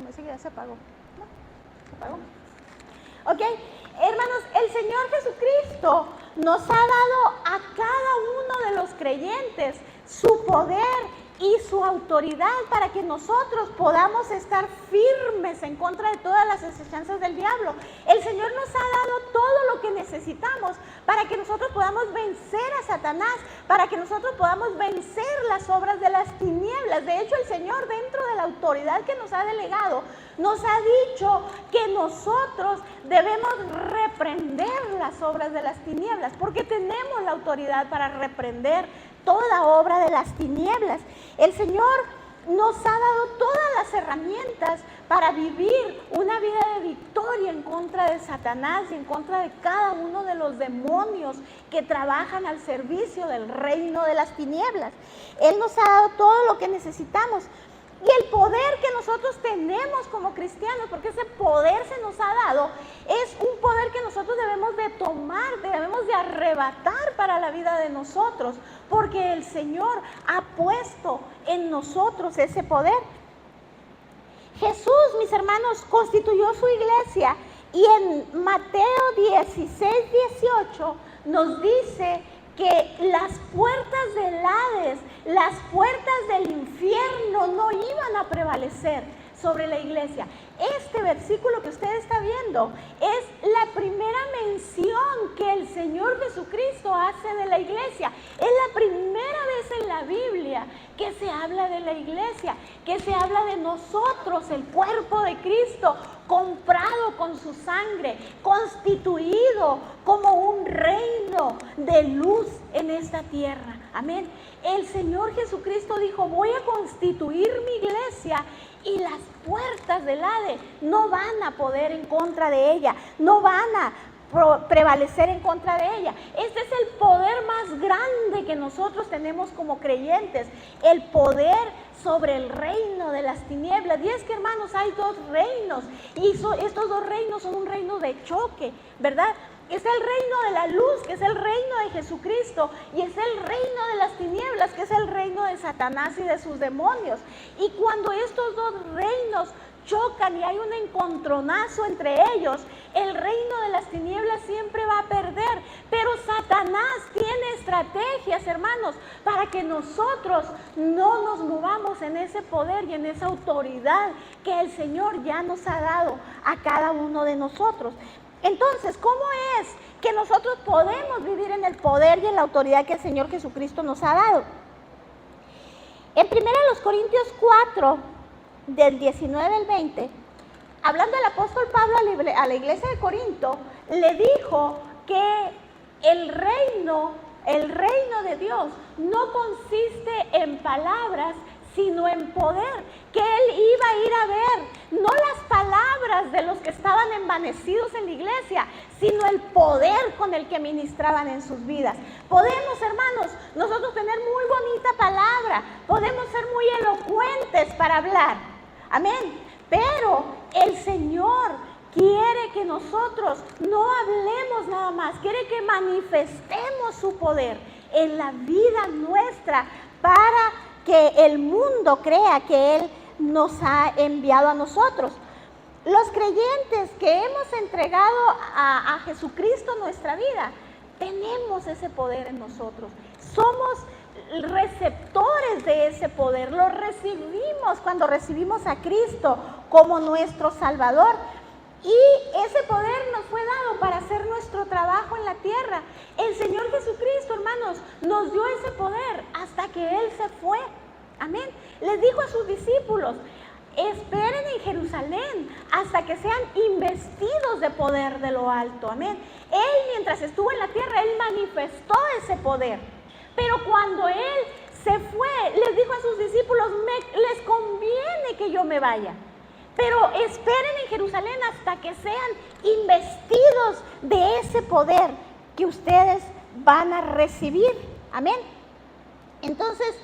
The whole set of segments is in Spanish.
me dice que ya se apagó. ¿No? ¿Se apagó? Ok, hermanos, el Señor Jesucristo nos ha dado a cada uno de los creyentes su poder y su autoridad para que nosotros podamos estar firmes en contra de todas las acechanzas del diablo. El Señor nos ha dado todo lo que necesitamos para que nosotros podamos vencer a Satanás, para que nosotros podamos vencer las obras de las tinieblas. De hecho, el Señor, dentro de la autoridad que nos ha delegado, nos ha dicho que nosotros debemos reprender las obras de las tinieblas, porque tenemos la autoridad para reprender toda obra de las tinieblas. El Señor nos ha dado todas las herramientas para vivir una vida de victoria en contra de Satanás y en contra de cada uno de los demonios que trabajan al servicio del reino de las tinieblas. Él nos ha dado todo lo que necesitamos. Y el poder que nosotros tenemos como cristianos, porque ese poder se nos ha dado, es un poder que nosotros debemos de tomar, debemos de arrebatar para la vida de nosotros, porque el Señor ha puesto en nosotros ese poder. Jesús, mis hermanos, constituyó su iglesia y en Mateo 16:18 nos dice que las puertas del Hades, las puertas del infierno no iban a prevalecer sobre la iglesia. Este versículo que usted está viendo es la primera mención que el Señor Jesucristo hace de la iglesia. Es la primera vez en la Biblia que se habla de la iglesia, que se habla de nosotros, el cuerpo de Cristo, comprado con su sangre, constituido como un reino de luz en esta tierra. Amén. El Señor Jesucristo dijo: voy a constituir mi iglesia y las puertas del Hades no van a poder en contra de ella, no van a prevalecer en contra de ella. Este es el poder más grande que nosotros tenemos como creyentes, el poder sobre el reino de las tinieblas. Y es que, hermanos, hay dos reinos y estos dos reinos son un reino de choque, ¿verdad? Es el reino de la luz, que es el reino de Jesucristo, y es el reino de las tinieblas, que es el reino de Satanás y de sus demonios. Y cuando estos dos reinos chocan y hay un encontronazo entre ellos, el reino de las tinieblas siempre va a perder. Pero Satanás tiene estrategias, hermanos, para que nosotros no nos movamos en ese poder y en esa autoridad que el Señor ya nos ha dado a cada uno de nosotros. Entonces, ¿cómo es que nosotros podemos vivir en el poder y en la autoridad que el Señor Jesucristo nos ha dado? En 1 Corintios 4, del 19 al 20, hablando el apóstol Pablo a la iglesia de Corinto, le dijo que el reino de Dios no consiste en palabras, sino en poder, que él iba a ir a ver, no las palabras de los que estaban envanecidos en la iglesia, sino el poder con el que ministraban en sus vidas. Podemos, hermanos, nosotros tener muy bonita palabra, podemos ser muy elocuentes para hablar, amén, pero el Señor quiere que nosotros no hablemos nada más, quiere que manifestemos su poder en la vida nuestra para que el mundo crea que Él nos ha enviado a nosotros. Los creyentes que hemos entregado a Jesucristo nuestra vida, tenemos ese poder en nosotros. Somos receptores de ese poder, lo recibimos cuando recibimos a Cristo como nuestro Salvador. Y ese poder nos fue dado para hacer nuestro trabajo en la tierra. El Señor Jesucristo, hermanos, nos dio ese poder hasta que Él se fue. Amén. Les dijo a sus discípulos: esperen en Jerusalén hasta que sean investidos de poder de lo alto. Amén. Él, mientras estuvo en la tierra, Él manifestó ese poder. Pero cuando Él se fue, les dijo a sus discípulos: les conviene que yo me vaya, pero esperen en Jerusalén hasta que sean investidos de ese poder que ustedes van a recibir. Amén. Entonces,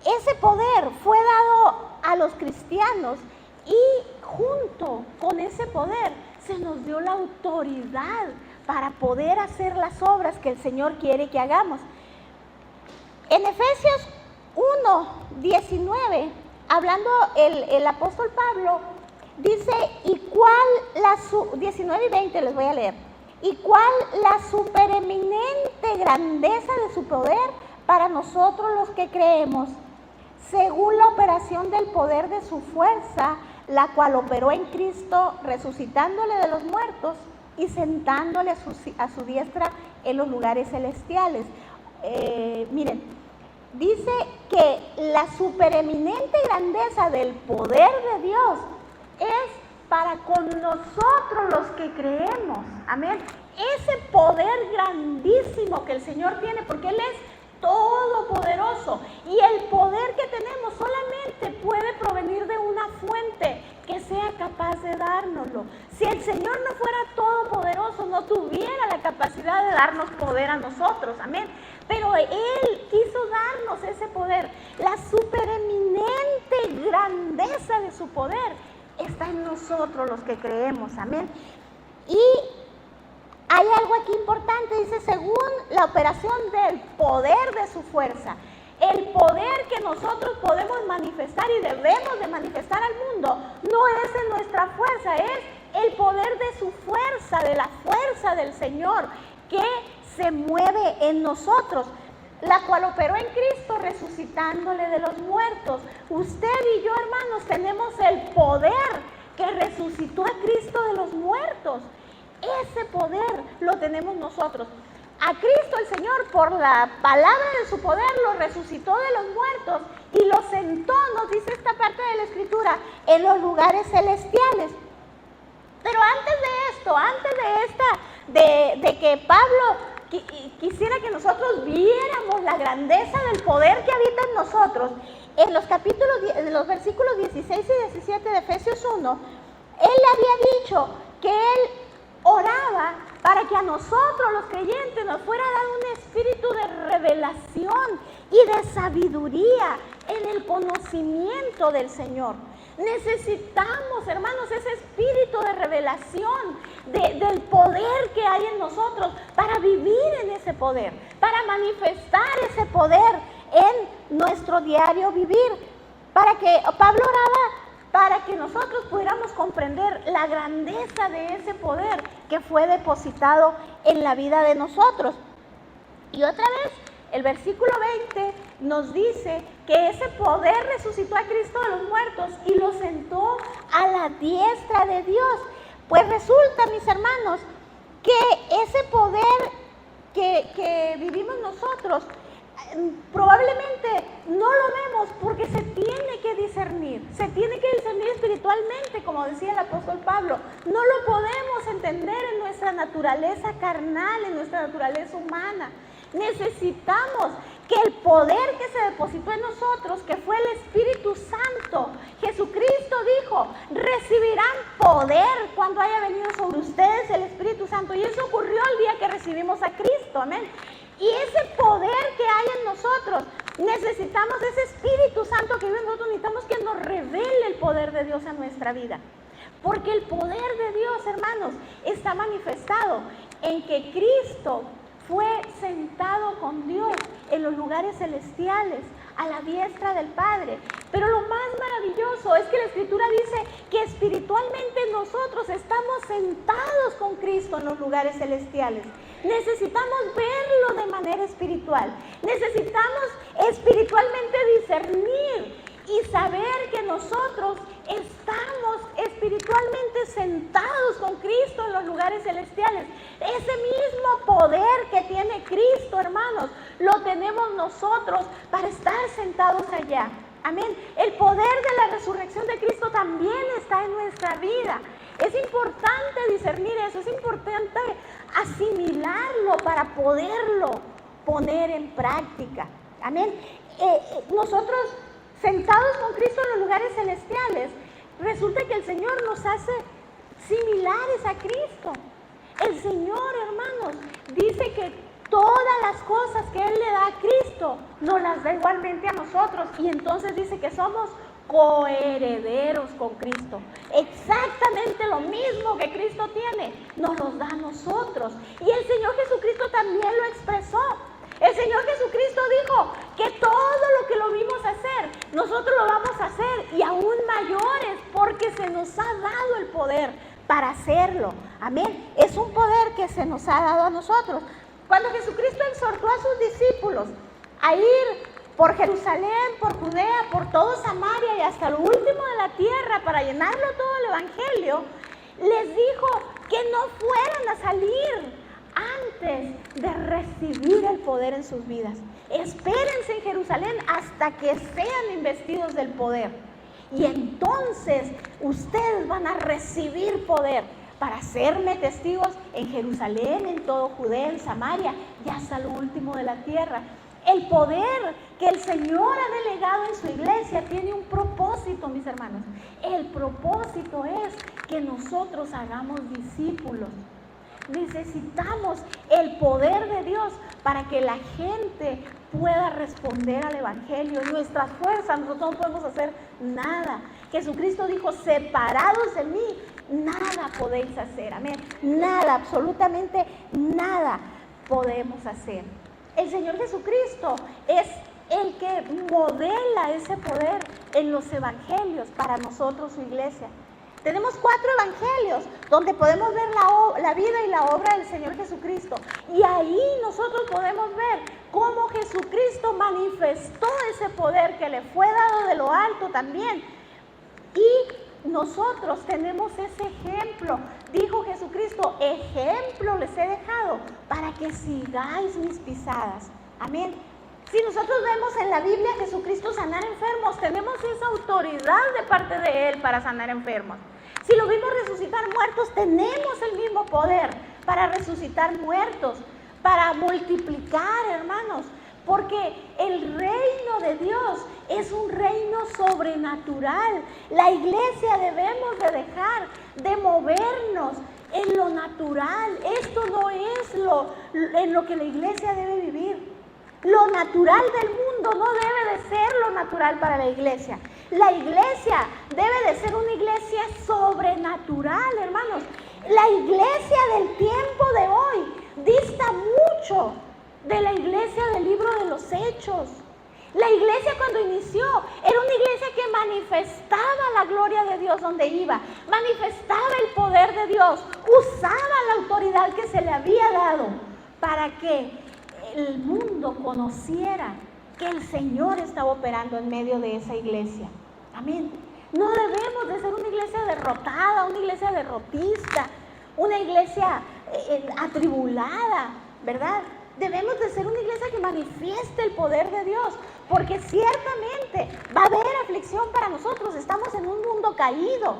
ese poder fue dado a los cristianos y junto con ese poder se nos dio la autoridad para poder hacer las obras que el Señor quiere que hagamos. En Efesios 1:19 hablando el apóstol Pablo, dice, ¿y cuál 19 y 20 les voy a leer? ¿Y cuál la supereminente grandeza de su poder para nosotros los que creemos? Según la operación del poder de su fuerza, la cual operó en Cristo, resucitándole de los muertos y sentándole a su diestra en los lugares celestiales. Miren, dice que la supereminente grandeza del poder de Dios es para con nosotros los que creemos. Amén. Ese poder grandísimo que el Señor tiene, porque Él es todopoderoso, y el poder que tenemos solamente puede provenir de una fuente que sea capaz de dárnoslo. Si el Señor no fuera todopoderoso, no tuviera la capacidad de darnos poder a nosotros, amén. Pero Él quiso darnos ese poder. La supereminente grandeza de su poder está en nosotros los que creemos, amén. Y hay algo aquí importante, dice, según la operación del poder de su fuerza. El poder que nosotros podemos manifestar y debemos de manifestar al mundo no es en nuestra fuerza, es el poder de su fuerza, de la fuerza del Señor que se mueve en nosotros, la cual operó en Cristo resucitándole de los muertos. Usted y yo, hermanos, tenemos el poder que resucitó a Cristo de los muertos. Ese poder lo tenemos nosotros. A Cristo el Señor, por la palabra de su poder, lo resucitó de los muertos y lo sentó, nos dice esta parte de la Escritura, en los lugares celestiales. Pero antes de esto, de que Pablo quisiera que nosotros viéramos la grandeza del poder que habita en nosotros, en los versículos 16 y 17 de Efesios 1, él le había dicho que él oraba para que a nosotros los creyentes nos fuera dado un espíritu de revelación y de sabiduría en el conocimiento del Señor. Necesitamos, hermanos, ese espíritu de revelación del poder que hay en nosotros para vivir en ese poder, para manifestar ese poder en nuestro diario vivir. Para que Pablo oraba para que nosotros pudiéramos comprender la grandeza de ese poder que fue depositado en la vida de nosotros. Y otra vez, el versículo 20 nos dice que ese poder resucitó a Cristo de los muertos y lo sentó a la diestra de Dios. Pues resulta, mis hermanos, que ese poder que vivimos nosotros, probablemente no lo vemos porque se tiene que discernir espiritualmente, como decía el apóstol Pablo. No lo podemos entender en nuestra naturaleza carnal, en nuestra naturaleza humana. Necesitamos que el poder que se depositó en nosotros, que fue el Espíritu Santo, Jesucristo dijo, recibirán poder cuando haya venido sobre ustedes el Espíritu Santo. Y eso ocurrió el día que recibimos a Cristo, amén. Y ese poder que hay en nosotros, necesitamos ese Espíritu Santo que vive en nosotros, necesitamos que nos revele el poder de Dios a nuestra vida. Porque el poder de Dios, hermanos, está manifestado en que Cristo fue sentado con Dios en los lugares celestiales, a la diestra del Padre. Pero lo más maravilloso es que la Escritura dice que espiritualmente nosotros estamos sentados con Cristo en los lugares celestiales. Necesitamos verlo de manera espiritual. Necesitamos espiritualmente discernir y saber que nosotros estamos espiritualmente sentados con Cristo en los lugares celestiales. Ese mismo poder que tiene Cristo, hermanos, lo tenemos nosotros para estar sentados allá. Amén. El poder de la resurrección de Cristo también está en nuestra vida. Es importante discernir eso, es importante asimilarlo para poderlo poner en práctica. Amén. Nosotros, sentados con Cristo en los lugares celestiales, resulta que el Señor nos hace similares a Cristo. El Señor, hermanos, dice que todas las cosas que Él le da a Cristo nos las da igualmente a nosotros, y entonces dice que somos coherederos con Cristo. Exactamente lo mismo que Cristo tiene, nos lo da a nosotros. Y el Señor Jesucristo también lo expresó. El Señor Jesucristo dijo que todo lo que lo vimos hacer, nosotros lo vamos a hacer aún mayores, porque se nos ha dado el poder para hacerlo. Amén. Es un poder que se nos ha dado a nosotros. Cuando Jesucristo exhortó a sus discípulos a ir por Jerusalén, por Judea, por todo Samaria y hasta lo último de la tierra para llenarlo todo el evangelio, les dijo que no fueran a salir antes de recibir el poder en sus vidas. Espérense en Jerusalén hasta que sean investidos del poder. Y entonces ustedes van a recibir poder para hacerme testigos en Jerusalén, en todo Judea, en Samaria y hasta lo último de la tierra. El poder que el Señor ha delegado en su iglesia tiene un propósito, mis hermanos. El propósito es que nosotros hagamos discípulos. Necesitamos el poder de Dios para que la gente pueda responder al evangelio. Nuestras fuerzas, nosotros no podemos hacer nada. Jesucristo dijo: separados de mí, nada podéis hacer. Amén. Nada, absolutamente nada podemos hacer. El Señor Jesucristo es el que modela ese poder en los evangelios para nosotros, su iglesia. Tenemos 4 evangelios donde podemos ver la vida y la obra del Señor Jesucristo. Y ahí nosotros podemos ver cómo Jesucristo manifestó ese poder que le fue dado de lo alto también. Y nosotros tenemos ese ejemplo. Dijo Jesucristo: ejemplo les he dejado para que sigáis mis pisadas. Amén. Si nosotros vemos en la Biblia a Jesucristo sanar enfermos, tenemos esa autoridad de parte de Él para sanar enfermos. Si lo vimos resucitar muertos, tenemos el mismo poder para resucitar muertos, para multiplicar, hermanos, porque el reino de Dios es un reino sobrenatural. La iglesia debemos de dejar de movernos en lo natural. Esto no es en lo que la iglesia debe vivir. Lo natural del mundo no debe de ser lo natural para la iglesia. La iglesia debe de ser una iglesia sobrenatural, hermanos. La iglesia del tiempo de hoy dista mucho de la iglesia del libro de los Hechos. La iglesia cuando inició era una iglesia que manifestaba la gloria de Dios donde iba, manifestaba el poder de Dios, usaba la autoridad que se le había dado para que el mundo conociera que el Señor estaba operando en medio de esa iglesia. Amén. No debemos de ser una iglesia derrotada, una iglesia derrotista, una iglesia atribulada, ¿verdad? Debemos de ser una iglesia que manifieste el poder de Dios, porque ciertamente va a haber aflicción para nosotros. Estamos en un mundo caído,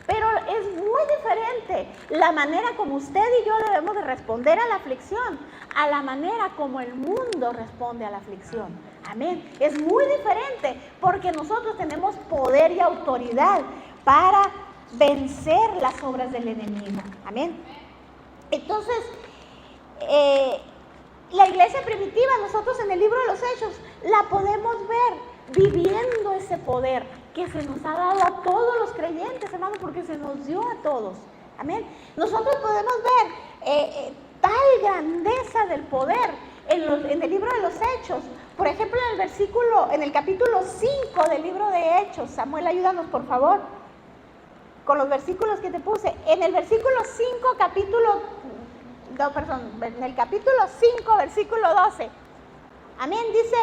pero es muy diferente la manera como usted y yo debemos de responder a la aflicción, a la manera como el mundo responde a la aflicción. Amén. Es muy diferente porque nosotros tenemos poder y autoridad para vencer las obras del enemigo. Amén. Entonces, la iglesia primitiva, nosotros en el libro de los Hechos, la podemos ver viviendo ese poder que se nos ha dado a todos los creyentes, hermanos, porque se nos dio a todos. Amén. Nosotros podemos ver tal grandeza del poder en el libro de los Hechos. Por ejemplo, en el capítulo 5 del libro de Hechos. Samuel, ayúdanos por favor con los versículos que te puse. En el versículo 5, en el capítulo 5, versículo 12. Amén, dice: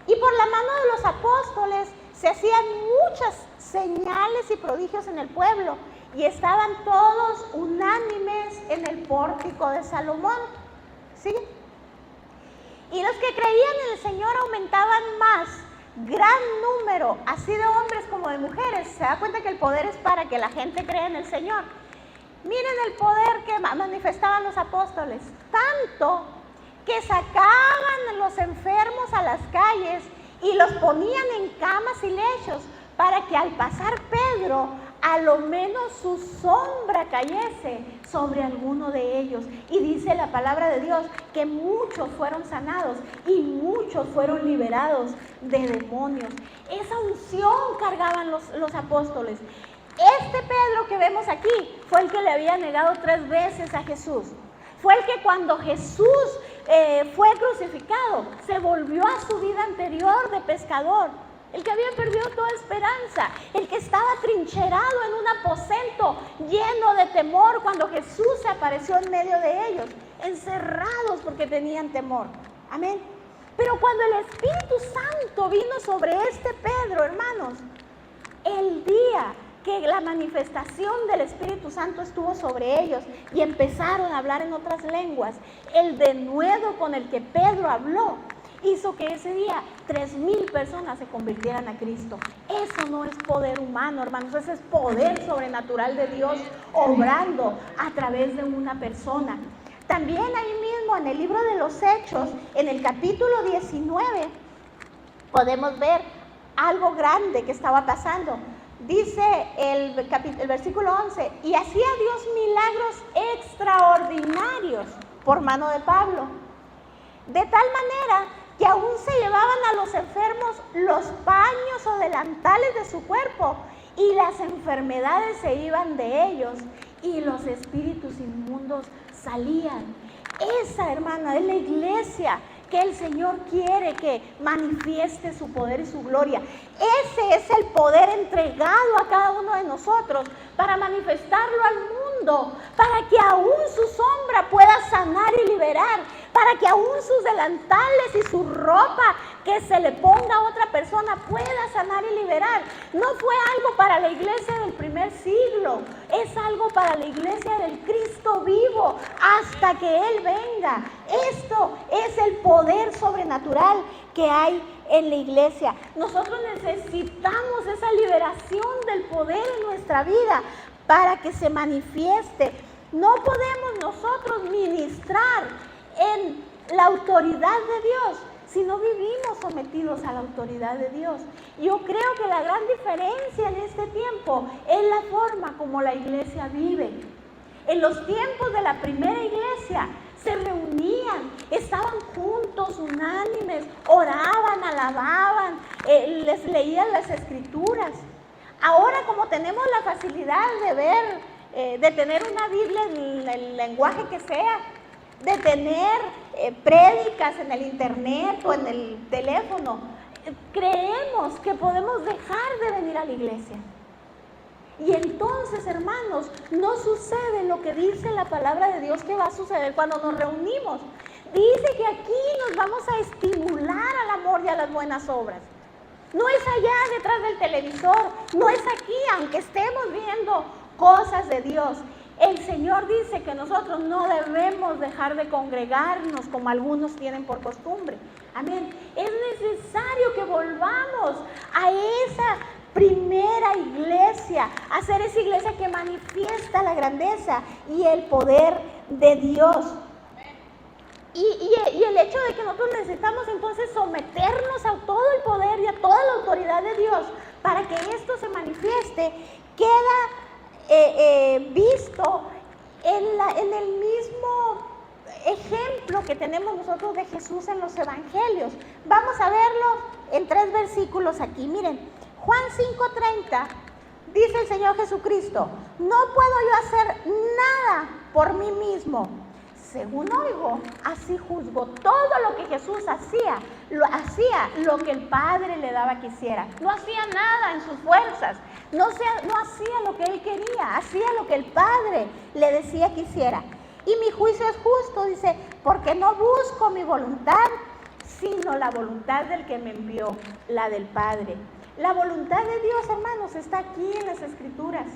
y por la mano de los apóstoles se hacían muchas señales y prodigios en el pueblo, y estaban todos unánimes en el pórtico de Salomón. ¿Sí? Y los que creían en el Señor aumentaban más, gran número, así de hombres como de mujeres. Se da cuenta que el poder es para que la gente crea en el Señor. Miren el poder que manifestaban los apóstoles, tanto que sacaban a los enfermos a las calles y los ponían en camas y lechos, para que al pasar Pedro, a lo menos su sombra cayese sobre alguno de ellos. Y dice la palabra de Dios que muchos fueron sanados y muchos fueron liberados de demonios. Esa unción cargaban los apóstoles. Este Pedro que vemos aquí fue el que le había negado 3 veces a Jesús. Fue el que cuando Jesús fue crucificado, se volvió a su vida anterior de pescador. el que había perdido toda esperanza, el que estaba trincherado en un aposento lleno de temor cuando Jesús se apareció en medio de ellos, encerrados porque tenían temor. Amén. Pero cuando el Espíritu Santo vino sobre este Pedro, hermanos, el día que la manifestación del Espíritu Santo estuvo sobre ellos y empezaron a hablar en otras lenguas, el denuedo con el que Pedro habló hizo que ese día 3,000 personas se convirtieran a Cristo. Eso no es poder humano, hermanos, ese es poder sobrenatural de Dios obrando a través de una persona. También ahí mismo en el libro de los Hechos, en el capítulo 19, podemos ver algo grande que estaba pasando. Dice el versículo 11, y hacía Dios milagros extraordinarios por mano de Pablo, de tal manera que aún se llevaban a los enfermos los paños o delantales de su cuerpo, y las enfermedades se iban de ellos, y los espíritus inmundos salían. Esa, hermana, es la iglesia que el Señor quiere que manifieste su poder y su gloria. Ese es el poder entregado a cada uno de nosotros para manifestarlo al mundo, para que aún su sombra pueda sanar y liberar, para que aún sus delantales y su ropa que se le ponga a otra persona pueda sanar y liberar. No fue algo para la iglesia del primer siglo, es algo para la iglesia del Cristo vivo hasta que Él venga. Esto es el poder sobrenatural que hay en la iglesia. Nosotros necesitamos esa liberación del poder en nuestra vida para que se manifieste. No podemos nosotros ministrar en la autoridad de Dios si no vivimos sometidos a la autoridad de Dios. Yo creo que la gran diferencia en este tiempo es la forma como la iglesia vive. En los tiempos de la primera iglesia se reunían, estaban juntos, unánimes, oraban, alababan, les leían las escrituras. Ahora, como tenemos la facilidad de ver, de tener una Biblia en el lenguaje que sea, de tener prédicas en el internet o en el teléfono, creemos que podemos dejar de venir a la iglesia. Y entonces, hermanos, no sucede lo que dice la palabra de Dios que va a suceder cuando nos reunimos. Dice que aquí nos vamos a estimular al amor y a las buenas obras. No es allá detrás del televisor, no es aquí, aunque estemos viendo cosas de Dios. El Señor dice que nosotros no debemos dejar de congregarnos como algunos tienen por costumbre. Amén. Es necesario que volvamos a esa primera iglesia, a ser esa iglesia que manifiesta la grandeza y el poder de Dios. Y el hecho de que nosotros necesitamos entonces someternos a todo el poder y a toda la autoridad de Dios para que esto se manifieste, queda visto en el mismo ejemplo que tenemos nosotros de Jesús en los evangelios. Vamos a verlo en 3 versículos aquí. Miren, Juan 5:30 dice el Señor Jesucristo: no puedo yo hacer nada por mí mismo. Según oigo, así juzgo. Todo lo que Jesús hacía lo que el Padre le daba que hiciera. No hacía nada en sus fuerzas, no hacía lo que él quería, hacía lo que el Padre le decía que hiciera. Y mi juicio es justo, dice, porque no busco mi voluntad, sino la voluntad del que me envió, la del Padre. La voluntad de Dios, hermanos, está aquí en las Escrituras.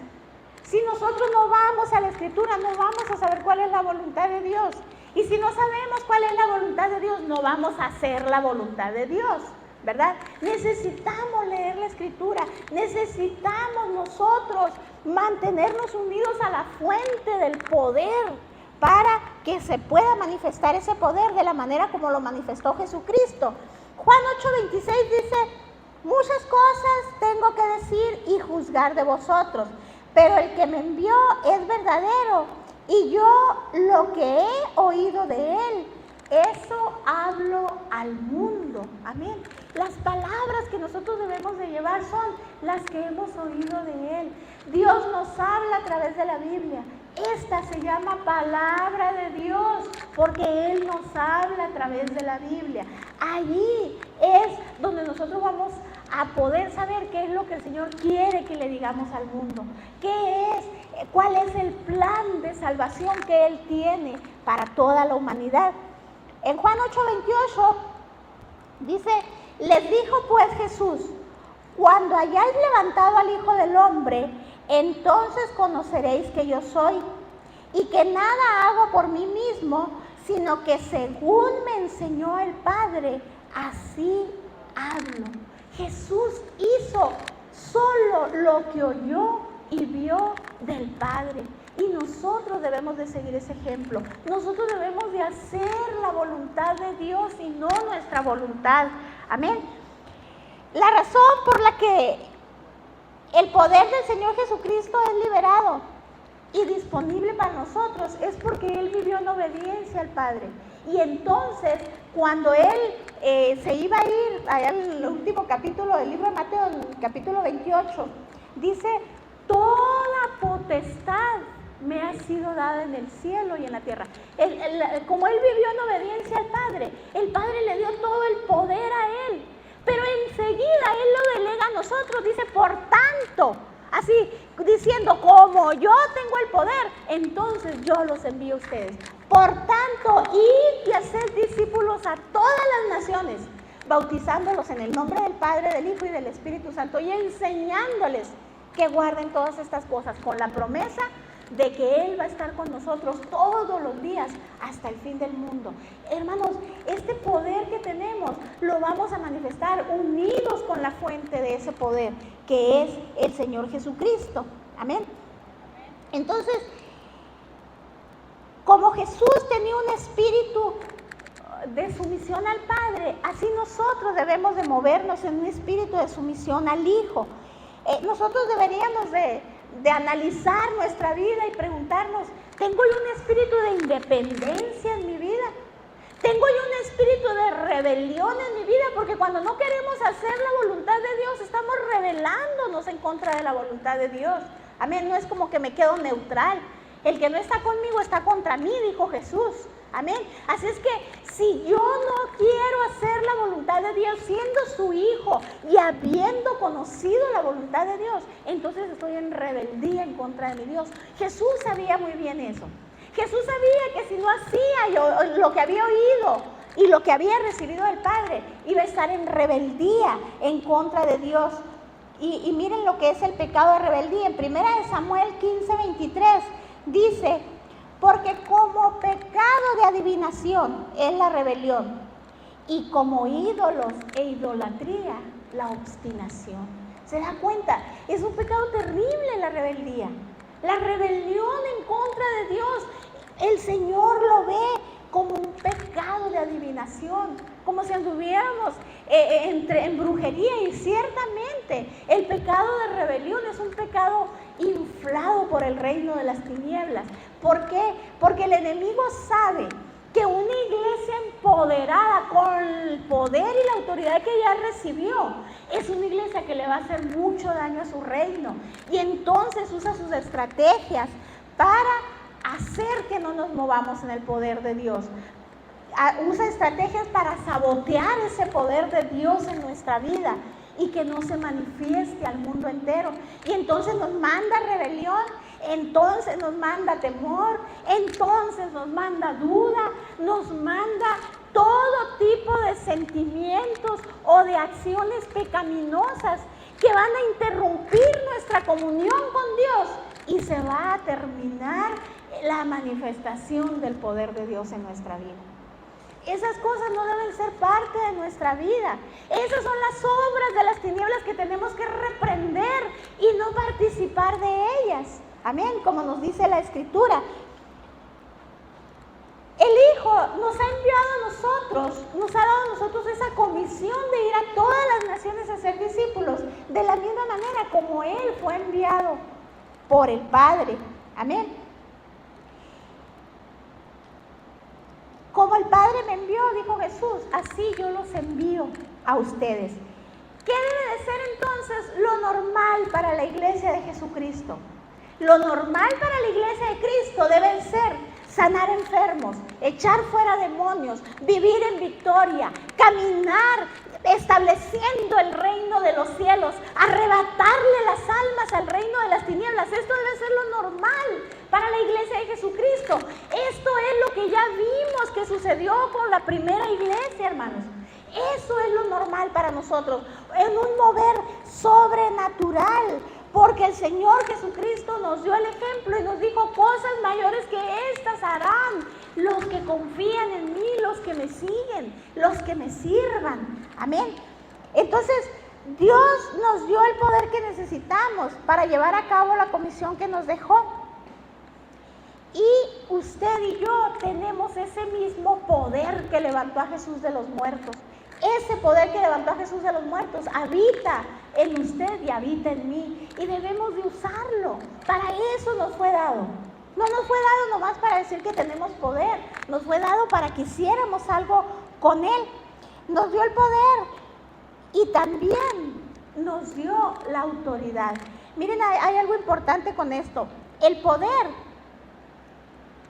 Si nosotros no vamos a la Escritura, no vamos a saber cuál es la voluntad de Dios. Y si no sabemos cuál es la voluntad de Dios, no vamos a hacer la voluntad de Dios, ¿verdad? Necesitamos leer la Escritura, necesitamos nosotros mantenernos unidos a la fuente del poder para que se pueda manifestar ese poder de la manera como lo manifestó Jesucristo. Juan 8:26 dice: muchas cosas tengo que decir y juzgar de vosotros, pero el que me envió es verdadero, y yo lo que he oído de él, eso hablo al mundo. Amén. Las palabras que nosotros debemos de llevar son las que hemos oído de él. Dios nos habla a través de la Biblia. Esta se llama palabra de Dios porque Él nos habla a través de la Biblia. Allí es donde nosotros vamos a poder saber qué es lo que el Señor quiere que le digamos al mundo. ¿Cuál es el plan de salvación que Él tiene para toda la humanidad? En Juan 8:28 dice, les dijo pues Jesús, cuando hayáis levantado al Hijo del Hombre, entonces conoceréis que yo soy, y que nada hago por mí mismo, sino que según me enseñó el Padre, así hablo. Jesús hizo solo lo que oyó y vio del Padre. Y nosotros debemos de seguir ese ejemplo. Nosotros debemos de hacer la voluntad de Dios y no nuestra voluntad. Amén. La razón por la que el poder del Señor Jesucristo es liberado y disponible para nosotros es porque Él vivió en obediencia al Padre. Y entonces, cuando Él se iba a ir, allá en el último capítulo del libro de Mateo, en el capítulo 28, dice, toda potestad me ha sido dada en el cielo y en la tierra. Como Él vivió en obediencia al Padre, el Padre le dio todo el poder a Él. Pero enseguida Él lo delega a nosotros, dice, por tanto, así diciendo, como yo tengo el poder, entonces yo los envío a ustedes. Por tanto, id y haced discípulos a todas las naciones, bautizándolos en el nombre del Padre, del Hijo y del Espíritu Santo, y enseñándoles que guarden todas estas cosas, con la promesa de que Él va a estar con nosotros todos los días hasta el fin del mundo. Hermanos, este poder que tenemos lo vamos a manifestar unidos con la fuente de ese poder, que es el Señor Jesucristo. Amén. Entonces, como Jesús tenía un espíritu de sumisión al Padre, así nosotros debemos de movernos en un espíritu de sumisión al Hijo. Nosotros deberíamos de analizar nuestra vida y preguntarnos, ¿tengo yo un espíritu de independencia en mi vida? ¿Tengo yo un espíritu de rebelión en mi vida? Porque cuando no queremos hacer la voluntad de Dios, estamos rebelándonos en contra de la voluntad de Dios. Amén, no es como que me quedo neutral. El que no está conmigo está contra mí, dijo Jesús. Amén. Así es que si yo no quiero hacer la voluntad de Dios siendo su hijo y habiendo conocido la voluntad de Dios, entonces estoy en rebeldía en contra de mi Dios. Jesús sabía muy bien eso. Jesús sabía que si no hacía yo lo que había oído y lo que había recibido del Padre, iba a estar en rebeldía en contra de Dios. Y miren lo que es el pecado de rebeldía. En 1 Samuel 15:23 dice, porque como pecado de adivinación es la rebelión, y como ídolos e idolatría la obstinación. ¿Se da cuenta? Es un pecado terrible la rebeldía. La rebelión en contra de Dios, el Señor lo ve como un pecado de adivinación, como si anduviéramos en brujería. Y ciertamente el pecado de rebelión es un pecado inflado por el reino de las tinieblas. ¿Por qué? Porque el enemigo sabe que una iglesia empoderada con el poder y la autoridad que ya recibió es una iglesia que le va a hacer mucho daño a su reino, y entonces usa sus estrategias para hacer que no nos movamos en el poder de Dios. Usa estrategias para sabotear ese poder de Dios en nuestra vida y que no se manifieste al mundo entero. Y entonces nos manda rebelión, entonces nos manda temor, entonces nos manda duda, nos manda todo tipo de sentimientos o de acciones pecaminosas que van a interrumpir nuestra comunión con Dios, y se va a terminar la manifestación del poder de Dios en nuestra vida. Esas cosas no deben ser parte de nuestra vida. Esas son las obras de las tinieblas que tenemos que reprender y no participar de ellas. Amén, como nos dice la Escritura. El Hijo nos ha enviado a nosotros, nos ha dado a nosotros esa comisión de ir a todas las naciones a ser discípulos, de la misma manera como Él fue enviado por el Padre. Amén. Como el Padre me envió, dijo Jesús, así yo los envío a ustedes. ¿Qué debe de ser entonces lo normal para la iglesia de Jesucristo? Lo normal para la iglesia de Cristo deben ser sanar enfermos, echar fuera demonios, vivir en victoria, caminar estableciendo el reino de los cielos, arrebatarle las almas al reino de las tinieblas. Esto debe ser lo normal para la iglesia de Jesucristo. Esto es lo que ya vimos que sucedió con la primera iglesia, hermanos. Eso es lo normal para nosotros, en un mover sobrenatural, porque el Señor Jesucristo nos dio el ejemplo y nos dijo: cosas mayores que estas harán los que confían en mí, los que me siguen, los que me sirvan. Amén. Entonces, Dios nos dio el poder que necesitamos para llevar a cabo la comisión que nos dejó. Y usted y yo tenemos ese mismo poder que levantó a Jesús de los muertos. Ese poder que levantó a Jesús de los muertos habita en usted y habita en mí. Y debemos de usarlo. Para eso nos fue dado. No nos fue dado nomás para decir que tenemos poder. Nos fue dado para que hiciéramos algo con Él. Nos dio el poder y también nos dio la autoridad. Miren, hay algo importante con esto. El poder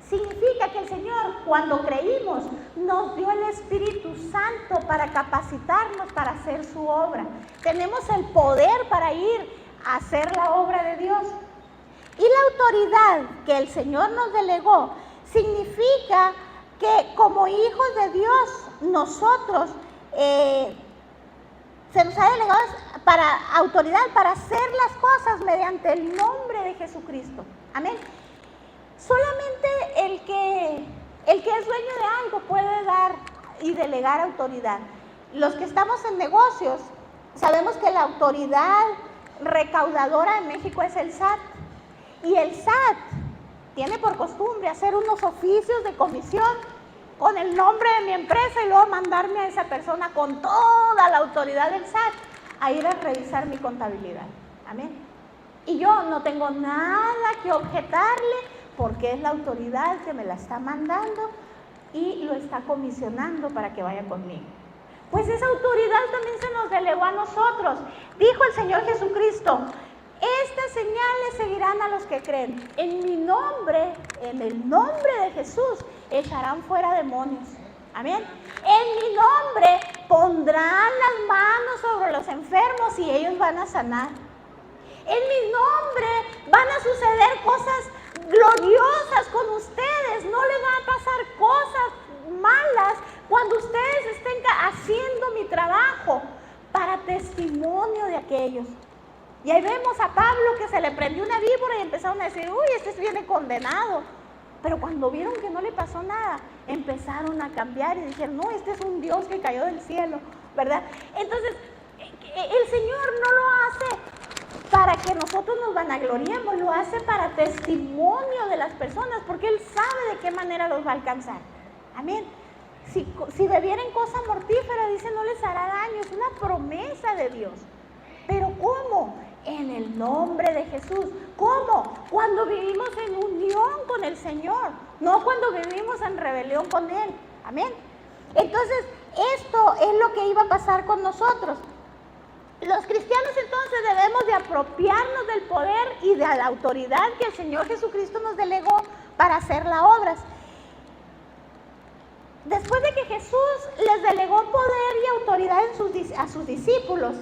significa que el Señor, cuando creímos, nos dio el Espíritu Santo para capacitarnos para hacer su obra. Tenemos el poder para ir a hacer la obra de Dios. Y la autoridad que el Señor nos delegó significa que como hijos de Dios, nosotros se nos ha delegado para autoridad para hacer las cosas mediante el nombre de Jesucristo. Amén. Solamente el que es dueño de algo puede dar y delegar autoridad. Los que estamos en negocios sabemos que la autoridad recaudadora en México es el SAT. Y el SAT tiene por costumbre hacer unos oficios de comisión con el nombre de mi empresa y luego mandarme a esa persona con toda la autoridad del SAT a ir a revisar mi contabilidad. Amén. Y yo no tengo nada que objetarle, porque es la autoridad que me la está mandando y lo está comisionando para que vaya conmigo. Pues esa autoridad también se nos delegó a nosotros. Dijo el Señor Jesucristo: estas señales seguirán a los que creen. En mi nombre, en el nombre de Jesús, echarán fuera demonios. Amén. En mi nombre pondrán las manos sobre los enfermos y ellos van a sanar. En mi nombre van a suceder cosas gloriosas con ustedes. No les van a pasar cosas malas cuando ustedes estén haciendo mi trabajo para testimonio de aquellos. Y ahí vemos a Pablo que se le prendió una víbora y empezaron a decir: uy, este viene condenado. Pero cuando vieron que no le pasó nada, empezaron a cambiar y dijeron: no, este es un Dios que cayó del cielo, ¿verdad? Entonces, el Señor no lo hace para que nosotros nos vanagloriemos, lo hace para testimonio de las personas, porque Él sabe de qué manera los va a alcanzar. Amén. Si bebieren cosa mortífera, dice, no les hará daño, es una promesa de Dios. Pero ¿cómo? En el nombre de Jesús. ¿Cómo? Cuando vivimos en unión con el Señor, no cuando vivimos en rebelión con Él. Amén. Entonces, esto es lo que iba a pasar con nosotros. Los cristianos entonces debemos de apropiarnos del poder y de la autoridad que el Señor Jesucristo nos delegó para hacer las obras. Después de que Jesús les delegó poder y autoridad a sus discípulos,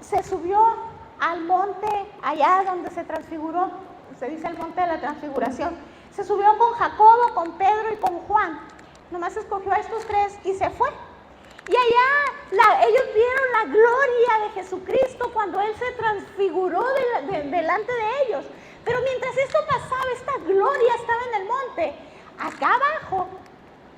se subió al monte allá donde se transfiguró, se dice el monte de la transfiguración. Se subió con Jacobo, con Pedro y con Juan. Nomás escogió a estos tres y se fue. Y allá ellos vieron la gloria de Jesucristo cuando Él se transfiguró delante de ellos. Pero mientras esto pasaba, esta gloria estaba en el monte. Acá abajo,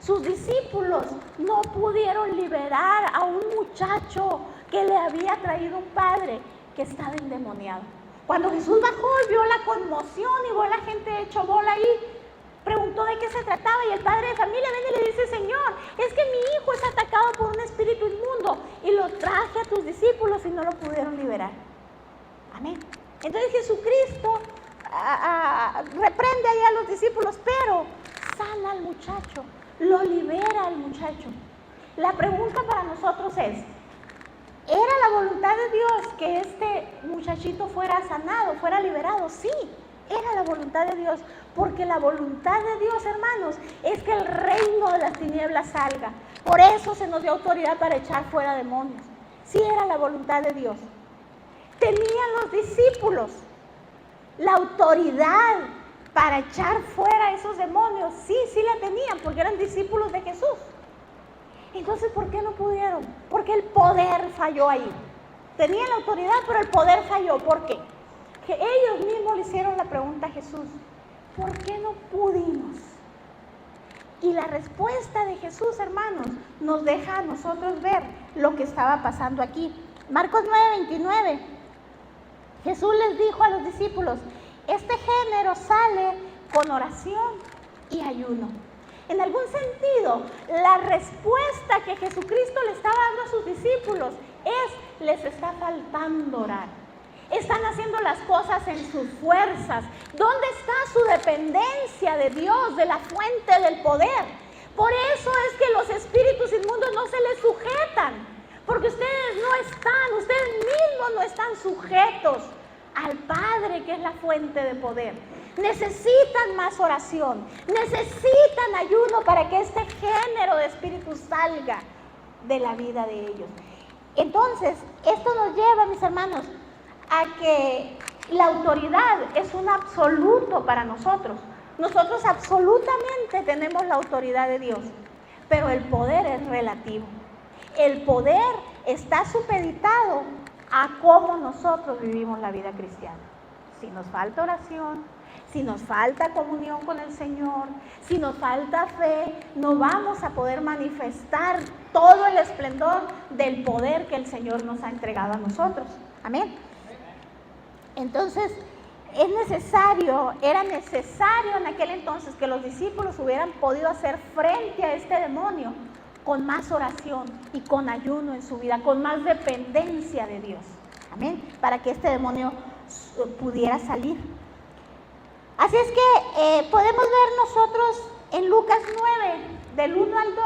sus discípulos no pudieron liberar a un muchacho que le había traído un padre que estaba endemoniado. Cuando Jesús bajó y vio la conmoción y vio a la gente hecho bola ahí, preguntó de qué se trataba y el padre de familia viene y le dice: Señor, es que mi hijo es atacado por un espíritu inmundo y lo traje a tus discípulos y no lo pudieron liberar. Amén. Entonces Jesucristo reprende ahí a los discípulos, pero sana al muchacho, lo libera al muchacho. La pregunta para nosotros es: ¿era la voluntad de Dios que este muchachito fuera sanado, fuera liberado? Sí, Era la voluntad de Dios, porque la voluntad de Dios, hermanos, es que el reino de las tinieblas salga. Por eso se nos dio autoridad para echar fuera demonios. Sí era la voluntad de Dios. Tenían los discípulos la autoridad para echar fuera esos demonios. Sí la tenían, porque eran discípulos de Jesús. Entonces, ¿por qué no pudieron? Porque el poder falló ahí. Tenían la autoridad, pero el poder falló. ¿Por qué? Que ellos mismos le hicieron la pregunta a Jesús: ¿por qué no pudimos? Y la respuesta de Jesús, hermanos, nos deja a nosotros ver lo que estaba pasando aquí. Marcos 9:29. Jesús les dijo a los discípulos: este género sale con oración y ayuno. En algún sentido, la respuesta que Jesucristo le estaba dando a sus discípulos es: les está faltando orar. Están haciendo las cosas en sus fuerzas. ¿Dónde está su dependencia de Dios, de la fuente del poder? Por eso es que los espíritus inmundos no se les sujetan, porque ustedes mismos no están sujetos al Padre, que es la fuente de poder. Necesitan más oración, necesitan ayuno para que este género de espíritus salga de la vida de ellos. Entonces, esto nos lleva, mis hermanos, a que la autoridad es un absoluto para nosotros. Nosotros absolutamente tenemos la autoridad de Dios, pero el poder es relativo. El poder está supeditado a cómo nosotros vivimos la vida cristiana. Si nos falta oración, si nos falta comunión con el Señor, si nos falta fe, no vamos a poder manifestar todo el esplendor del poder que el Señor nos ha entregado a nosotros. Amén. Entonces, era necesario en aquel entonces que los discípulos hubieran podido hacer frente a este demonio con más oración y con ayuno en su vida, con más dependencia de Dios. Amén. Para que este demonio pudiera salir. Así es que podemos ver nosotros en Lucas 9, del 1 al 2,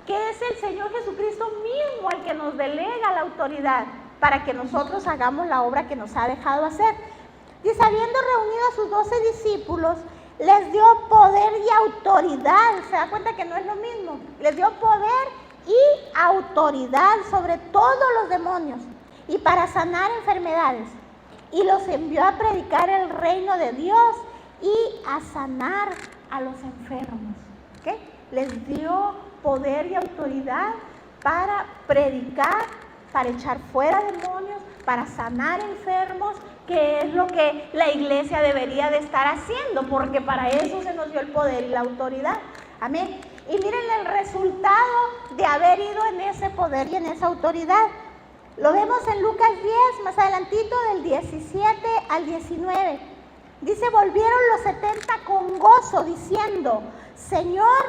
que es el Señor Jesucristo mismo el que nos delega la autoridad para que nosotros hagamos la obra que nos ha dejado hacer. Dice: habiendo reunido a sus 12 discípulos, les dio poder y autoridad. ¿Se da cuenta que no es lo mismo? Les dio poder y autoridad sobre todos los demonios y para sanar enfermedades. Y los envió a predicar el reino de Dios y a sanar a los enfermos. ¿Okay? Les dio poder y autoridad para predicar, para echar fuera demonios, para sanar enfermos, que es lo que la iglesia debería de estar haciendo, porque para eso se nos dio el poder y la autoridad. Amén. Y miren el resultado de haber ido en ese poder y en esa autoridad. Lo vemos en Lucas 10, más adelantito, del 17 al 19. Dice: volvieron los 70 con gozo, diciendo: Señor,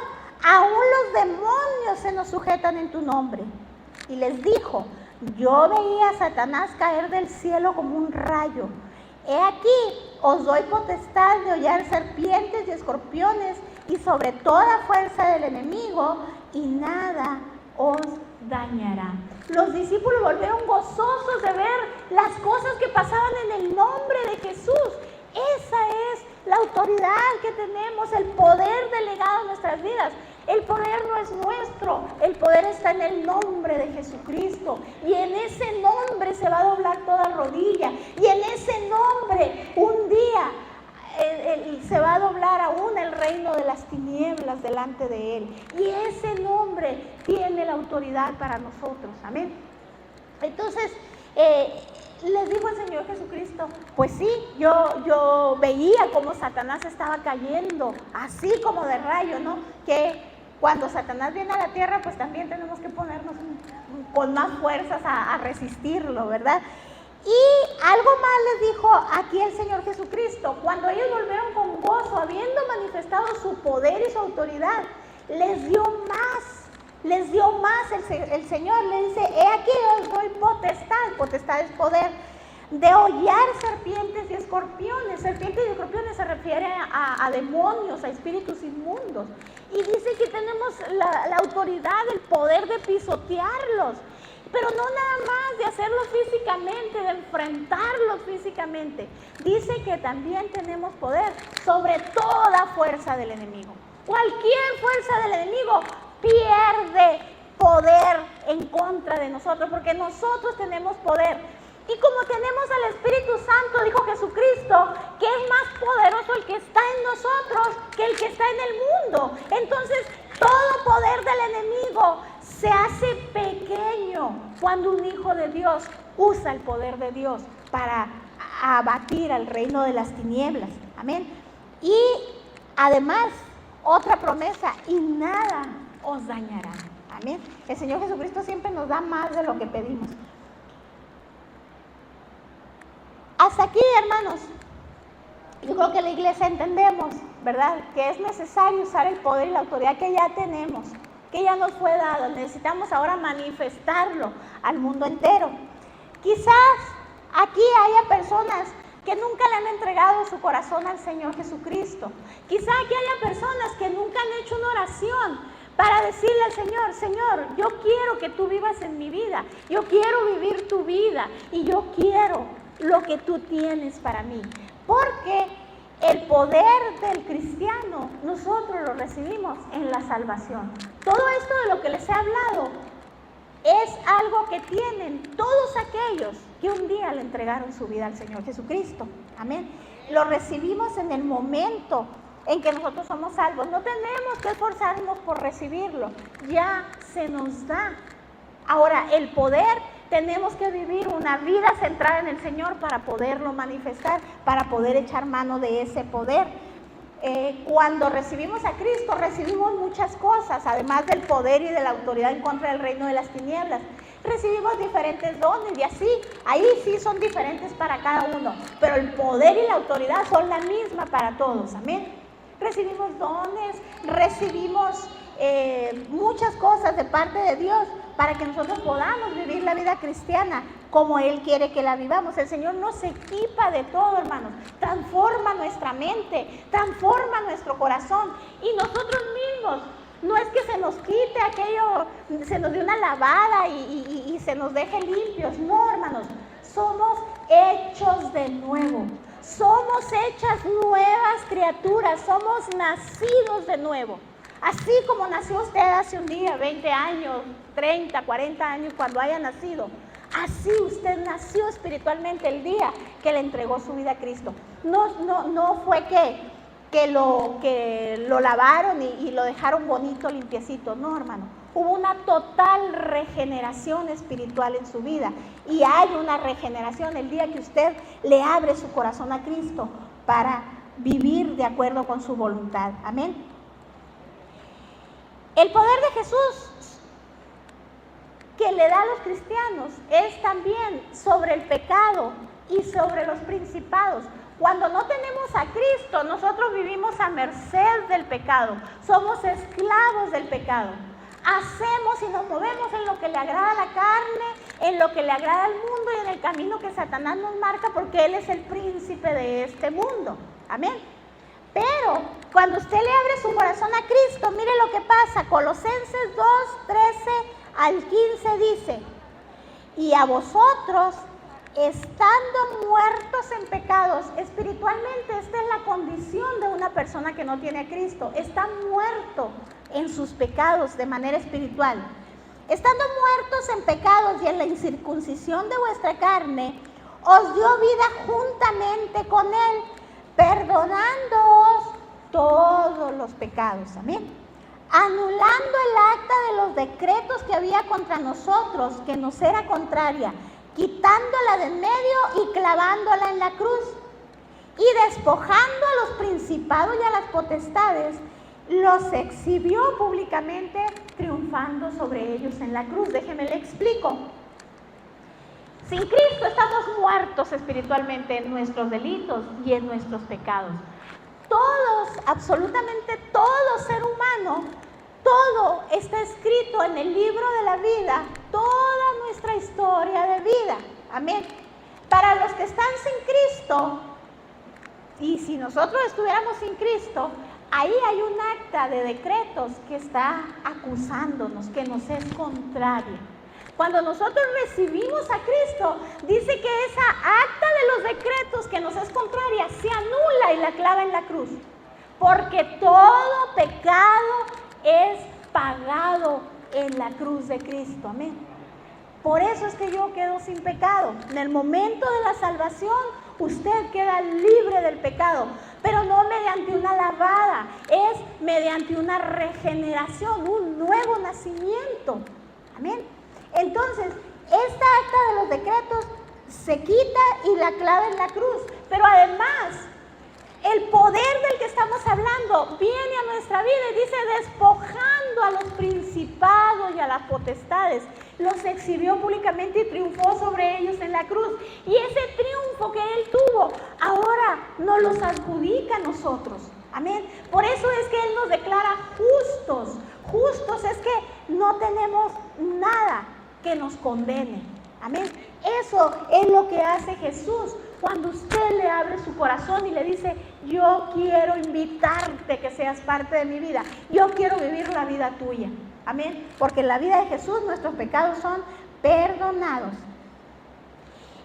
aún los demonios se nos sujetan en tu nombre. Y les dijo: yo veía a Satanás caer del cielo como un rayo. He aquí, os doy potestad de hollar serpientes y escorpiones y sobre toda fuerza del enemigo, y nada os dañará. Los discípulos volvieron gozosos de ver las cosas que pasaban en el nombre de Jesús. Esa es la autoridad que tenemos, el poder delegado en nuestras vidas. El poder no es nuestro, el poder está en el nombre de Jesucristo. Y en ese nombre se va a doblar toda rodilla. Y en ese nombre, un día, se va a doblar aún el reino de las tinieblas delante de Él. Y ese nombre tiene la autoridad para nosotros. Amén. Entonces, les dijo el Señor Jesucristo: pues sí, yo veía cómo Satanás estaba cayendo, así como de rayo, ¿no? Que cuando Satanás viene a la tierra, pues también tenemos que ponernos con más fuerzas a resistirlo, ¿verdad? Y algo más les dijo aquí el Señor Jesucristo. Cuando ellos volvieron con gozo, habiendo manifestado su poder y su autoridad, les dio más el Señor. Le dice: he aquí os doy potestad es poder, de hollar serpientes y escorpiones. Serpientes y escorpiones se refiere a demonios, a espíritus inmundos. Y dice que tenemos la autoridad, el poder de pisotearlos. Pero no nada más de hacerlo físicamente, de enfrentarlos físicamente. Dice que también tenemos poder sobre toda fuerza del enemigo. Cualquier fuerza del enemigo pierde poder en contra de nosotros, porque nosotros tenemos poder. Y como tenemos al Espíritu Santo, dijo Jesucristo, que es más poderoso el que está en nosotros que el que está en el mundo. Entonces, todo poder del enemigo se hace pequeño cuando un hijo de Dios usa el poder de Dios para abatir al reino de las tinieblas. Amén. Y además, otra promesa, y nada os dañará. Amén. El Señor Jesucristo siempre nos da más de lo que pedimos. Hasta aquí, hermanos, yo creo que la iglesia entendemos, ¿verdad?, que es necesario usar el poder y la autoridad que ya tenemos, que ya nos fue dado. Necesitamos ahora manifestarlo al mundo entero. Quizás aquí haya personas que nunca le han entregado su corazón al Señor Jesucristo. Quizás aquí haya personas que nunca han hecho una oración para decirle al Señor, Señor, yo quiero que tú vivas en mi vida, yo quiero vivir tu vida y yo quiero lo que tú tienes para mí. Porque el poder del cristiano nosotros lo recibimos en la salvación. Todo esto de lo que les he hablado es algo que tienen todos aquellos que un día le entregaron su vida al Señor Jesucristo. Amén. Lo recibimos en el momento en que nosotros somos salvos. No tenemos que esforzarnos por recibirlo. Ya se nos da. Ahora, el poder, tenemos que vivir una vida centrada en el Señor para poderlo manifestar, para poder echar mano de ese poder. Cuando recibimos a Cristo, recibimos muchas cosas, además del poder y de la autoridad en contra del reino de las tinieblas. Recibimos diferentes dones y así, ahí sí son diferentes para cada uno, pero el poder y la autoridad son la misma para todos. Amén. Recibimos dones, recibimos muchas cosas de parte de Dios para que nosotros podamos vivir la vida cristiana como Él quiere que la vivamos. El Señor nos equipa de todo, hermanos. Transforma nuestra mente, transforma nuestro corazón y nosotros mismos. No es que se nos quite aquello, se nos dé una lavada y se nos deje limpios. No, hermanos, somos hechos de nuevo. Somos hechas nuevas criaturas, somos nacidos de nuevo. Así como nació usted hace un día, 20 años, 30, 40 años, cuando haya nacido, así usted nació espiritualmente el día que le entregó su vida a Cristo. No fue que lo lavaron y lo dejaron bonito, limpiecito. No, hermano. Hubo una total regeneración espiritual en su vida. Y hay una regeneración el día que usted le abre su corazón a Cristo para vivir de acuerdo con su voluntad. Amén. El poder de Jesús que le da a los cristianos es también sobre el pecado y sobre los principados. Cuando no tenemos a Cristo, nosotros vivimos a merced del pecado. Somos esclavos del pecado. Hacemos y nos movemos en lo que le agrada a la carne, en lo que le agrada al mundo y en el camino que Satanás nos marca, porque Él es el príncipe de este mundo. Amén. Pero cuando usted le abre su corazón a Cristo, mire lo que pasa. Colosenses 2, 13 al 15 dice: y a vosotros, estando muertos en pecados, espiritualmente esta es la condición de una persona que no tiene a Cristo, está muerto en sus pecados de manera espiritual. Estando muertos en pecados y en la incircuncisión de vuestra carne, os dio vida juntamente con Él, perdonándoos todos los pecados. Amén. Anulando el acta de los decretos que había contra nosotros, que nos era contraria, quitándola de en medio y clavándola en la cruz, y despojando a los principados y a las potestades, los exhibió públicamente, triunfando sobre ellos en la cruz. Déjeme le explico. Sin Cristo estamos muertos espiritualmente en nuestros delitos y en nuestros pecados. Todos, absolutamente todo ser humano, todo está escrito en el libro de la vida, toda nuestra historia de vida. Amén. Para los que están sin Cristo, y si nosotros estuviéramos sin Cristo, ahí hay un acta de decretos que está acusándonos, que nos es contraria. Cuando nosotros recibimos a Cristo, dice que esa acta de los decretos que nos es contraria se anula y la clava en la cruz. Porque todo pecado es pagado en la cruz de Cristo. Amén. Por eso es que yo quedo sin pecado. En el momento de la salvación, usted queda libre del pecado, pero no mediante una lavada, es mediante una regeneración, un nuevo nacimiento. Amén. Entonces, esta acta de los decretos se quita y la clava en la cruz, pero además, el poder del que estamos hablando viene a nuestra vida y dice, despojando a los principados y a las potestades, los exhibió públicamente y triunfó sobre ellos en la cruz. Y ese triunfo que Él tuvo, ahora nos los adjudica a nosotros. Amén. Por eso es que Él nos declara justos. Justos es que no tenemos nada que nos condene. Amén. Eso es lo que hace Jesús cuando usted le abre su corazón y le dice, yo quiero invitarte que seas parte de mi vida. Yo quiero vivir la vida tuya. Amén. Porque en la vida de Jesús nuestros pecados son perdonados.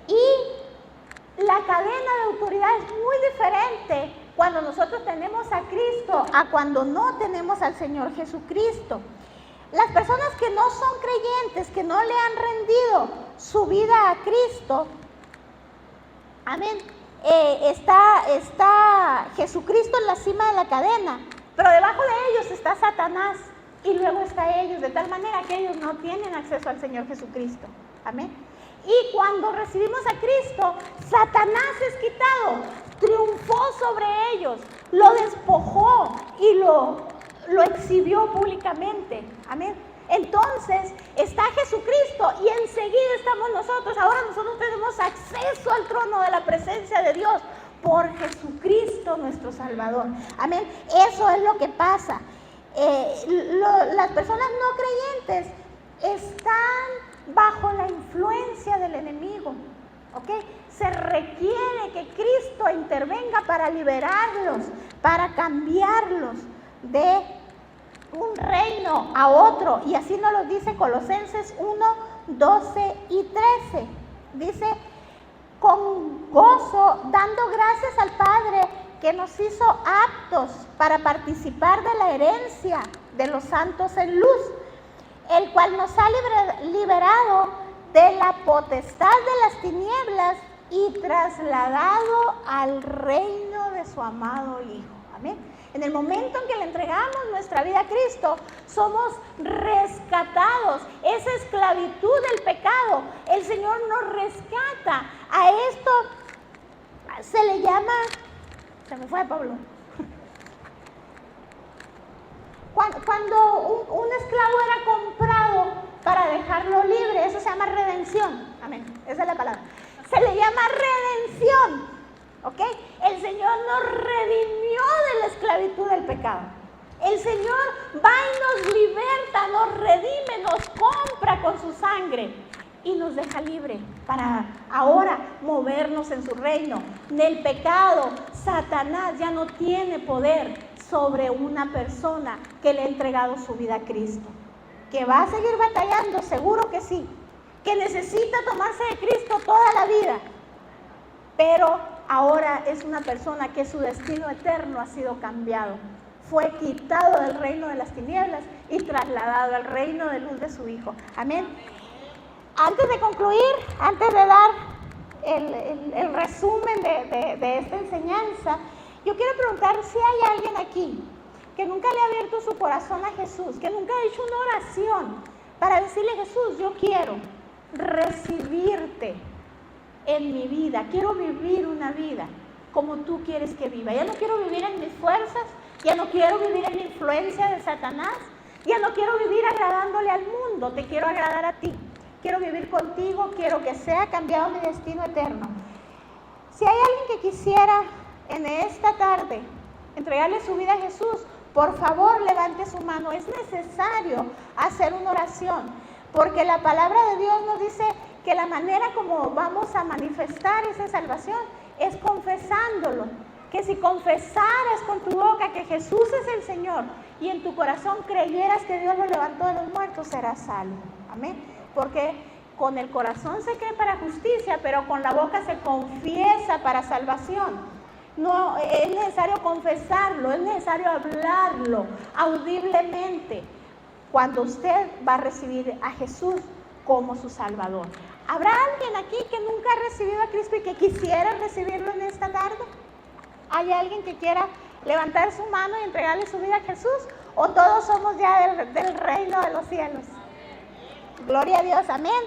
Y la cadena de autoridad es muy diferente cuando nosotros tenemos a Cristo a cuando no tenemos al Señor Jesucristo. Las personas que no son creyentes, que no le han rendido su vida a Cristo, amén, está Jesucristo en la cima de la cadena, pero debajo de ellos está Satanás y luego está ellos, de tal manera que ellos no tienen acceso al Señor Jesucristo. Amén. Y cuando recibimos a Cristo, Satanás es quitado, triunfó sobre ellos, lo despojó y lo exhibió públicamente. Amén. Entonces está Jesucristo y enseguida estamos nosotros. Ahora nosotros tenemos acceso al trono de la presencia de Dios por Jesucristo nuestro Salvador. Amén. Eso es lo que pasa. Las personas no creyentes están bajo la influencia del enemigo. ¿Ok? Se requiere que Cristo intervenga para liberarlos, para cambiarlos de un reino a otro, y así nos lo dice Colosenses 1, 12 y 13. Dice, con gozo, dando gracias al Padre que nos hizo aptos para participar de la herencia de los santos en luz, el cual nos ha liberado de la potestad de las tinieblas y trasladado al reino de su amado Hijo. Amén. En el momento en que le entregamos nuestra vida a Cristo, somos rescatados. Esa esclavitud del pecado, el Señor nos rescata. A esto se le llama, se me fue Pablo. Cuando un esclavo era comprado para dejarlo libre, eso se llama redención. Amén, esa es la palabra. Se le llama redención. ¿Ok? El Señor nos redimió de la esclavitud del pecado. El Señor va y nos liberta, nos redime, nos compra con su sangre y nos deja libre para ahora movernos en su reino. Del pecado, Satanás ya no tiene poder sobre una persona que le ha entregado su vida a Cristo. ¿Que va a seguir batallando? Seguro que sí. ¿Que necesita tomarse de Cristo toda la vida? Pero ahora es una persona que su destino eterno ha sido cambiado. Fue quitado del reino de las tinieblas y trasladado al reino de luz de su Hijo. Amén. Antes de concluir, antes de dar el resumen de esta enseñanza, yo quiero preguntar si hay alguien aquí que nunca le ha abierto su corazón a Jesús, que nunca ha hecho una oración para decirle, Jesús, yo quiero recibirte en mi vida, quiero vivir una vida como tú quieres que viva. Ya no quiero vivir en mis fuerzas, ya no quiero vivir en la influencia de Satanás, ya no quiero vivir agradándole al mundo, te quiero agradar a ti. Quiero vivir contigo, quiero que sea cambiado mi destino eterno. Si hay alguien que quisiera en esta tarde entregarle su vida a Jesús, por favor levante su mano. Es necesario hacer una oración, porque la palabra de Dios nos dice que la manera como vamos a manifestar esa salvación es confesándolo. Que si confesaras con tu boca que Jesús es el Señor y en tu corazón creyeras que Dios lo levantó de los muertos, serás salvo. Amén. porque con el corazón se cree para justicia, pero con la boca se confiesa para salvación. No, es necesario confesarlo, es necesario hablarlo audiblemente cuando usted va a recibir a Jesús como su Salvador. ¿Habrá alguien aquí que nunca ha recibido a Cristo y que quisiera recibirlo en esta tarde? ¿Hay alguien que quiera levantar su mano y entregarle su vida a Jesús? ¿O todos somos ya del reino de los cielos? Gloria a Dios, amén.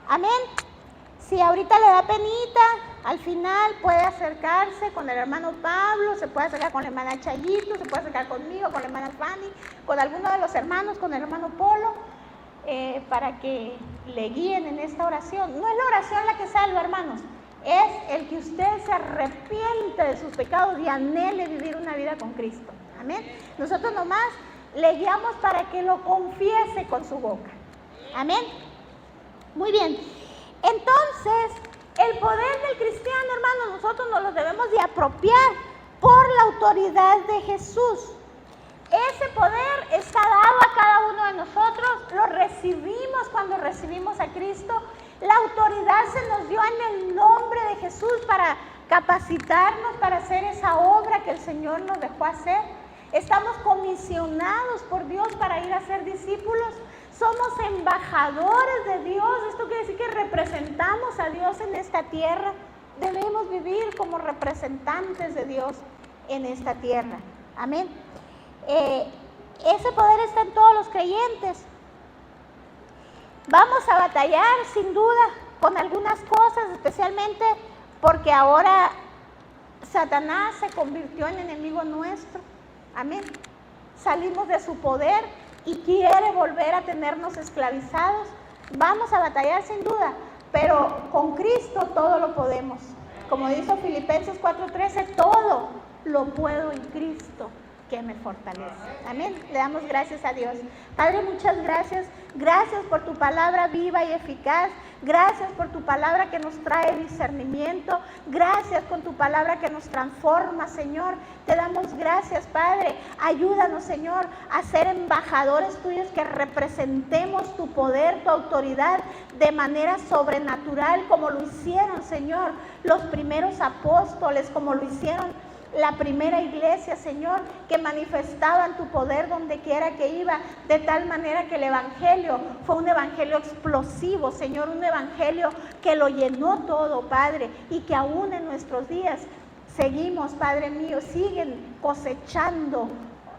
Amén. Si ahorita le da penita, al final puede acercarse con el hermano Pablo, se puede acercar con la hermana Chayito, se puede acercar conmigo, con la hermana Fanny, con alguno de los hermanos, con el hermano Polo, para que le guíen en esta oración. No es la oración la que salva, hermanos, es el que usted se arrepiente de sus pecados y anhele vivir una vida con Cristo. Amén. Nosotros nomás le guiamos para que lo confiese con su boca. Amén. Muy bien. Entonces, el poder del cristiano, hermanos, nosotros nos lo debemos de apropiar por la autoridad de Jesús. Ese poder está dado a cada uno de nosotros, lo recibimos cuando recibimos a Cristo. La autoridad se nos dio en el nombre de Jesús para capacitarnos para hacer esa obra que el Señor nos dejó hacer. Estamos comisionados por Dios para ir a ser discípulos. Somos embajadores de Dios. Esto quiere decir que representamos a Dios en esta tierra. Debemos vivir como representantes de Dios en esta tierra. Amén. Ese poder está en todos los creyentes. Vamos a batallar sin duda con algunas cosas, especialmente porque ahora Satanás se convirtió en enemigo nuestro. Amén. Salimos de su poder y quiere volver a tenernos esclavizados. Vamos a batallar sin duda, pero con Cristo todo lo podemos. Como dice Filipenses 4:13, todo lo puedo en Cristo que me fortalece. Amén. Le damos gracias a Dios. Padre, muchas gracias. Gracias por tu palabra viva y eficaz. Gracias por tu palabra que nos trae discernimiento. Gracias por tu palabra que nos transforma, Señor. Te damos gracias, Padre. Ayúdanos, Señor, a ser embajadores tuyos, que representemos tu poder, tu autoridad de manera sobrenatural, como lo hicieron, Señor, los primeros apóstoles, como lo hicieron la primera iglesia, Señor, que manifestaban tu poder donde quiera que iba, de tal manera que el evangelio fue un evangelio explosivo, Señor, un evangelio que lo llenó todo, Padre, y que aún en nuestros días seguimos, Padre mío, siguen cosechando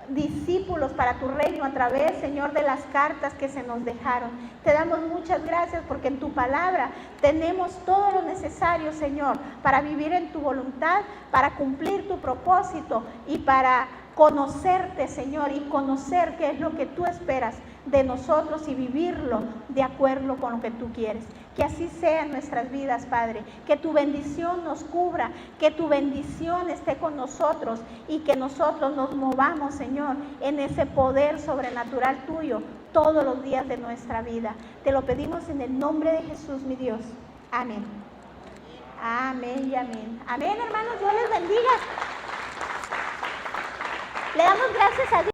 discípulos para tu reino a través, Señor, de las cartas que se nos dejaron. Te damos muchas gracias porque en tu palabra tenemos todo lo necesario, Señor, para vivir en tu voluntad, para cumplir tu propósito y para conocerte, Señor, y conocer qué es lo que tú esperas de nosotros y vivirlo de acuerdo con lo que tú quieres. Que así sea en nuestras vidas, Padre, que tu bendición nos cubra, que tu bendición esté con nosotros y que nosotros nos movamos, Señor, en ese poder sobrenatural tuyo todos los días de nuestra vida. Te lo pedimos en el nombre de Jesús, mi Dios. Amén. Amén y amén. Amén, hermanos, Dios les bendiga. Le damos gracias a Dios.